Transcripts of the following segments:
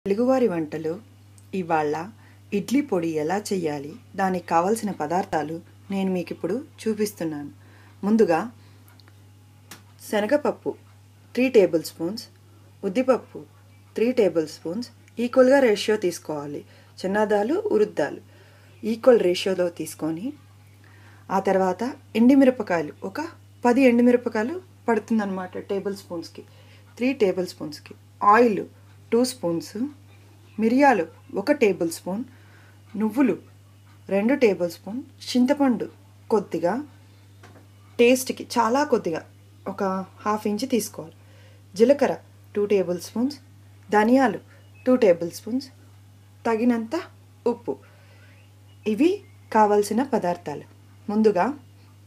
తెలుగువారి వంటలు ఇవాళ ఇడ్లీ పొడి ఎలా చేయాలి, దానికి కావాల్సిన పదార్థాలు నేను మీకు ఇప్పుడు చూపిస్తున్నాను. ముందుగా శనగపప్పు 3 టేబుల్ స్పూన్స్, ఉద్దిపప్పు 3 టేబుల్ స్పూన్స్ ఈక్వల్గా రేషియో తీసుకోవాలి. చిన్నదాలు ఉరుద్దాలు ఈక్వల్ రేషియోలో తీసుకొని ఆ తర్వాత ఎండుమిరపకాయలు ఒక 10 ఎండుమిరపకాయలు పడుతుందన్నమాట టేబుల్ స్పూన్స్కి. 3 టేబుల్ స్పూన్స్కి ఆయిల్ 2 స్పూన్స్, మిరియాలు 1 టేబుల్ స్పూన్, నువ్వులు 2 టేబుల్ స్పూన్, చింతపండు కొద్దిగా, టేస్ట్కి చాలా కొద్దిగా ఒక ½ ఇంచ్ తీసుకోవాలి, జీలకర్ర 2 టేబుల్ స్పూన్స్, ధనియాలు 2 టేబుల్ స్పూన్స్, తగినంత ఉప్పు. ఇవి కావలసిన పదార్థాలు. ముందుగా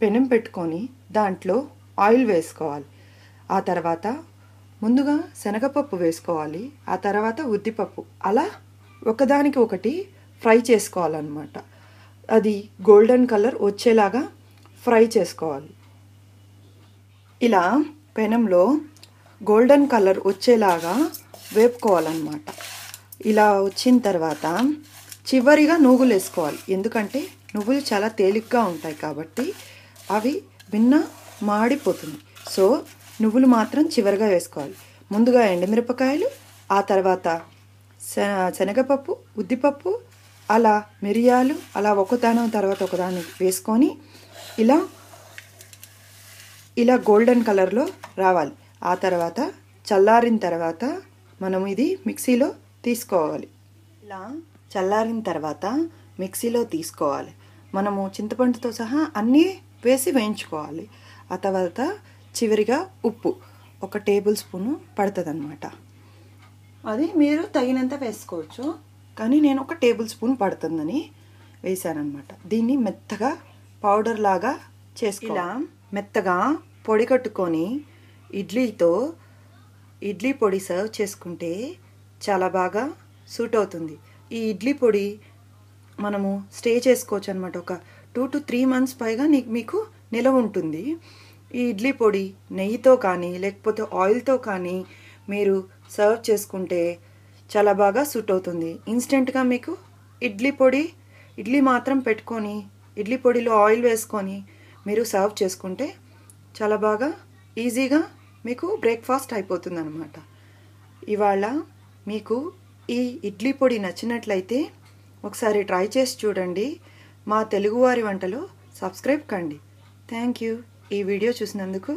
పెనం పెట్టుకొని దాంట్లో ఆయిల్ వేసుకోవాలి. ఆ తర్వాత ముందుగా శనగపప్పు వేసుకోవాలి. ఆ తర్వాత ఉద్దిపప్పు, అలా ఒకదానికి ఒకటి ఫ్రై చేసుకోవాలన్నమాట. అది గోల్డెన్ కలర్ వచ్చేలాగా ఫ్రై చేసుకోవాలి. ఇలా పెనంలో గోల్డెన్ కలర్ వచ్చేలాగా వేపుకోవాలన్నమాట. ఇలా వచ్చిన తర్వాత చివరిగా నువ్వులు వేసుకోవాలి. ఎందుకంటే నువ్వులు చాలా తేలిగ్గా ఉంటాయి కాబట్టి అవి భిన్న మాడిపోతుంది. సో నువ్వులు మాత్రం చివరిగా వేసుకోవాలి. ముందుగా ఎండుమిరపకాయలు, ఆ తర్వాత శనగపప్పు, ఉద్దిపప్పు, అలా మిరియాలు, అలా ఒకదాని తర్వాత ఒకదాన్ని వేసుకొని ఇలా గోల్డెన్ కలర్లో రావాలి. ఆ తర్వాత చల్లారిన తర్వాత మనం ఇది మిక్సీలో తీసుకోవాలి. ఇలా చల్లారిన తర్వాత మిక్సీలో తీసుకోవాలి. మనము చింతపండుతో సహా అన్నీ వేసి వేయించుకోవాలి. ఆ తర్వాత చివరిగా ఉప్పు 1 టేబుల్ స్పూను పడుతుంది అన్నమాట. అది మీరు తగినంత వేసుకోవచ్చు, కానీ నేను 1 టేబుల్ స్పూన్ పడుతుందని వేసానమాట. దీన్ని మెత్తగా పౌడర్ లాగా ఇలా మెత్తగా పొడి కట్టుకొని ఇడ్లీ పొడి సర్వ్ చేసుకుంటే చాలా బాగా సూట్ అవుతుంది. ఈ ఇడ్లీ పొడి మనము స్టే చేసుకోవచ్చు అనమాట. ఒక 2 to 3 months పైగా మీకు నిలవ ఉంటుంది. ఈ ఇడ్లీ పొడి నెయ్యితో కానీ లేకపోతే ఆయిల్తో కానీ మీరు సర్వ్ చేసుకుంటే చాలా బాగా సూట్ అవుతుంది. ఇన్స్టెంట్గా మీకు ఇడ్లీ మాత్రం పెట్టుకొని ఇడ్లీ పొడిలో ఆయిల్ వేసుకొని మీరు సర్వ్ చేసుకుంటే చాలా బాగా ఈజీగా మీకు బ్రేక్ఫాస్ట్ అయిపోతుంది అన్నమాట. ఇవాళ మీకు ఈ ఇడ్లీ పొడి నచ్చినట్లయితే ఒకసారి ట్రై చేసి చూడండి. మా తెలుగువారి వంటలు సబ్స్క్రైబ్ కండి. థ్యాంక్ యూ ఈ వీడియో చూసినందుకు.